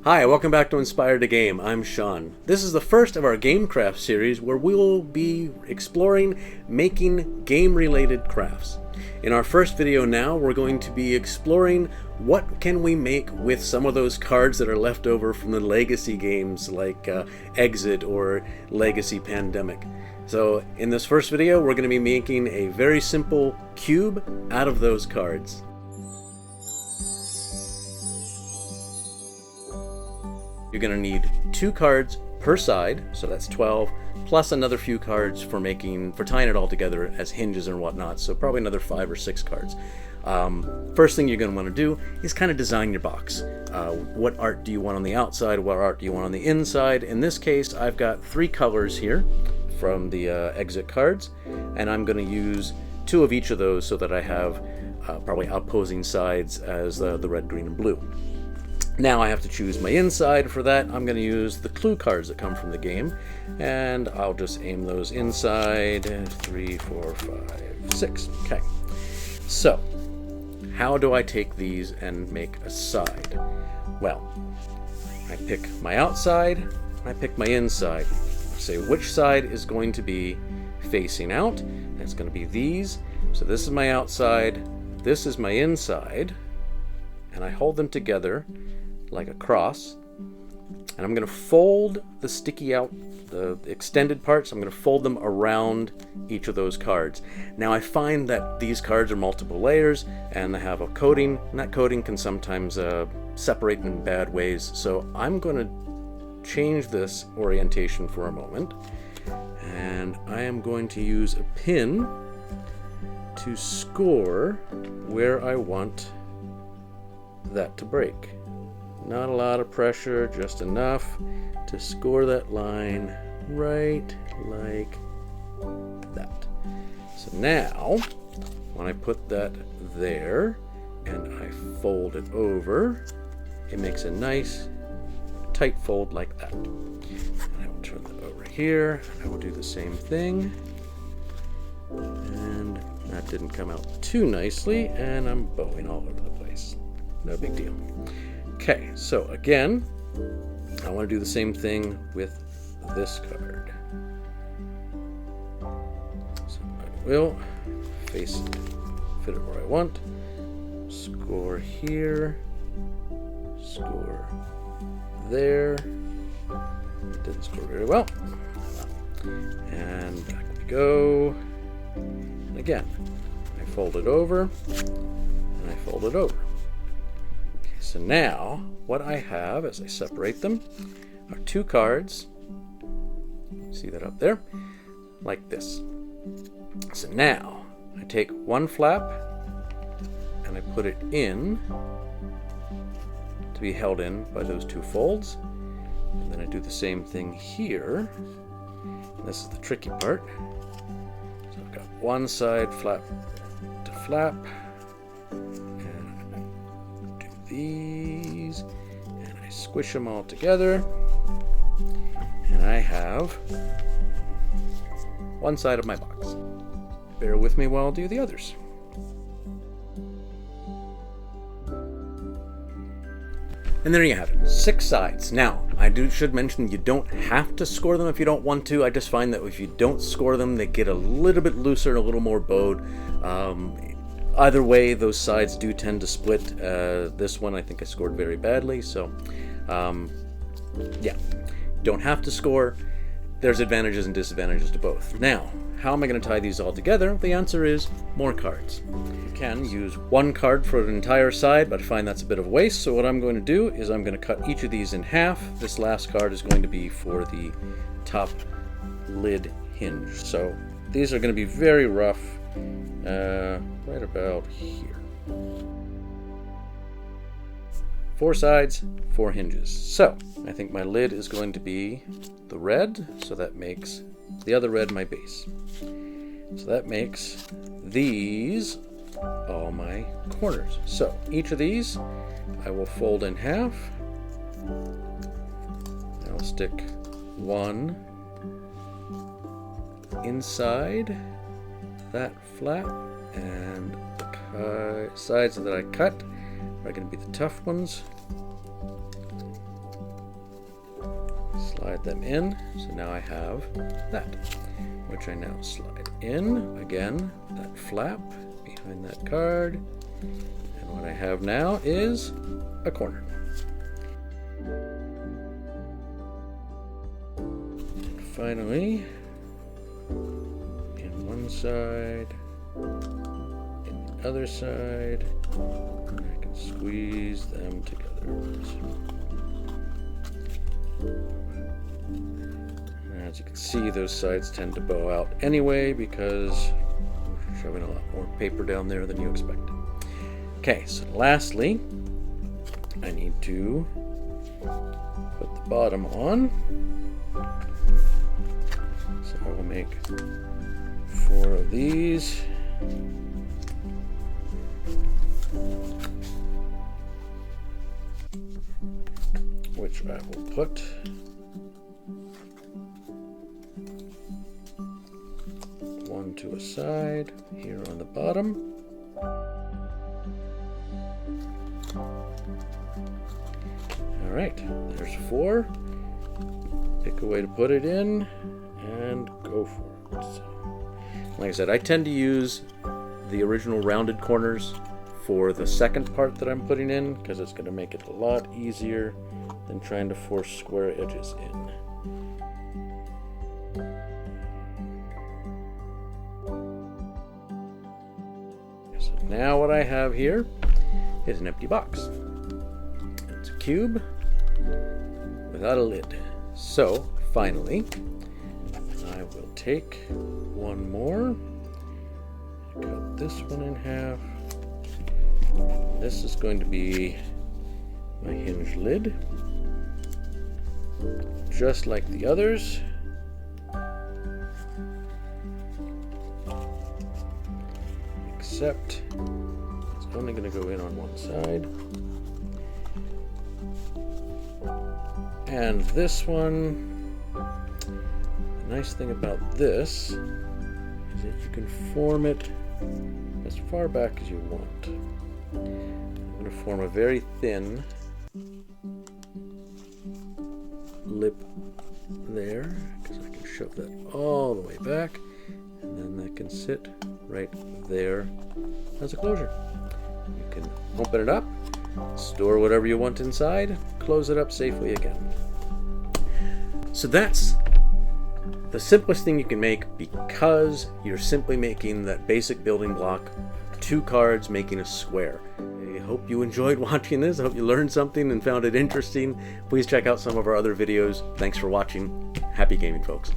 Hi, welcome back to Inspired to Game. I'm Sean. This is the first of our GameCraft series where we will be exploring making game-related crafts. In our first video now, we're going to be exploring what can we make with some of those cards that are left over from the legacy games like Exit or Legacy Pandemic. So in this first video, we're going to be making a very simple cube out of those cards. You're going to need 2 cards per side, so that's 12, plus another few cards for tying it all together as hinges and whatnot, so probably another 5 or 6 cards. First thing you're going to want to do is kind of design your box. What art do you want on the outside? What art do you want on the inside? In this case, I've got 3 colors here from the Exit cards, and I'm going to use 2 of each of those so that I have probably opposing sides as the red, green, and blue. Now I have to choose my inside. For that, I'm going to use the clue cards that come from the game, and I'll just aim those inside. 3, 4, 5, 6. Okay. So, how do I take these and make a side? Well, I pick my outside, I pick my inside. I say which side is going to be facing out, and it's going to be these. So this is my outside, this is my inside, and I hold them together like a cross, and I'm going to fold the sticky out, the extended parts, I'm going to fold them around each of those cards. Now I find that these cards are multiple layers and they have a coating, and that coating can sometimes separate in bad ways, so I'm going to change this orientation for a moment, and I am going to use a pin to score where I want that to break. Not a lot of pressure, just enough to score that line right like that. So now, when I put that there and I fold it over, it makes a nice tight fold like that. And I will turn that over here. I will do the same thing. And that didn't come out too nicely, and I'm bowing all over the place. No big deal. Okay, so again, I want to do the same thing with this card. So I will fit it where I want, score here, score there. It didn't score very well. And back we go. And again, I fold it over, and I fold it over. So now, what I have as I separate them are 2 cards. See that up there? Like this. So now, I take one flap and I put it in to be held in by those 2 folds. And then I do the same thing here. And this is the tricky part. So I've got one side flap to flap. These, and I squish them all together, and I have one side of my box. Bear with me while I'll do the others. And there you have it, 6 sides. Now, should mention you don't have to score them if you don't want to. I just find that if you don't score them, they get a little bit looser and a little more bowed. Either way, those sides do tend to split. This one I think I scored very badly, so yeah, don't have to score. There's advantages and disadvantages to both. Now, how am I going to tie these all together? The answer is more cards. You can use 1 card for an entire side, but I find that's a bit of a waste, so what I'm going to do is I'm going to cut each of these in half. This last card is going to be for the top lid hinge. So these are going to be very rough. Right about here. 4 sides, 4 hinges. So I think my lid is going to be the red, so that makes the other red my base. So that makes these all my corners. So each of these I will fold in half. I'll stick one inside that flap, and the sides that I cut are going to be the tough ones. slide them in. So now I have that, which I now slide in. Again, that flap behind that card. And what I have now is a corner. And finally, in one side, in the other side, I can squeeze them together. As you can see, those sides tend to bow out anyway because we're shoving a lot more paper down there than you expected. Okay, so lastly, I need to put the bottom on. So I will make 4 of these. Which I will put one to a side here on the bottom. All right, there's 4. Pick a way to put it in and go for it. So, like I said, I tend to use the original rounded corners for the second part that I'm putting in because it's going to make it a lot easier than trying to force square edges in. So now what I have here is an empty box. It's a cube without a lid. So finally, I will take one more, cut this one in half. This is going to be my hinge lid, just like the others. Except it's only going to go in on one side. And this one, the nice thing about this is that you can form it as far back as you want. I'm going to form a very thin lip there because I can shove that all the way back, and then that can sit right there as a closure. You can open it up, store whatever you want inside, close it up safely again. So that's the simplest thing you can make because you're simply making that basic building block, 2 cards making a square. I hope you enjoyed watching this. I hope you learned something and found it interesting. Please check out some of our other videos. Thanks for watching. Happy gaming, folks.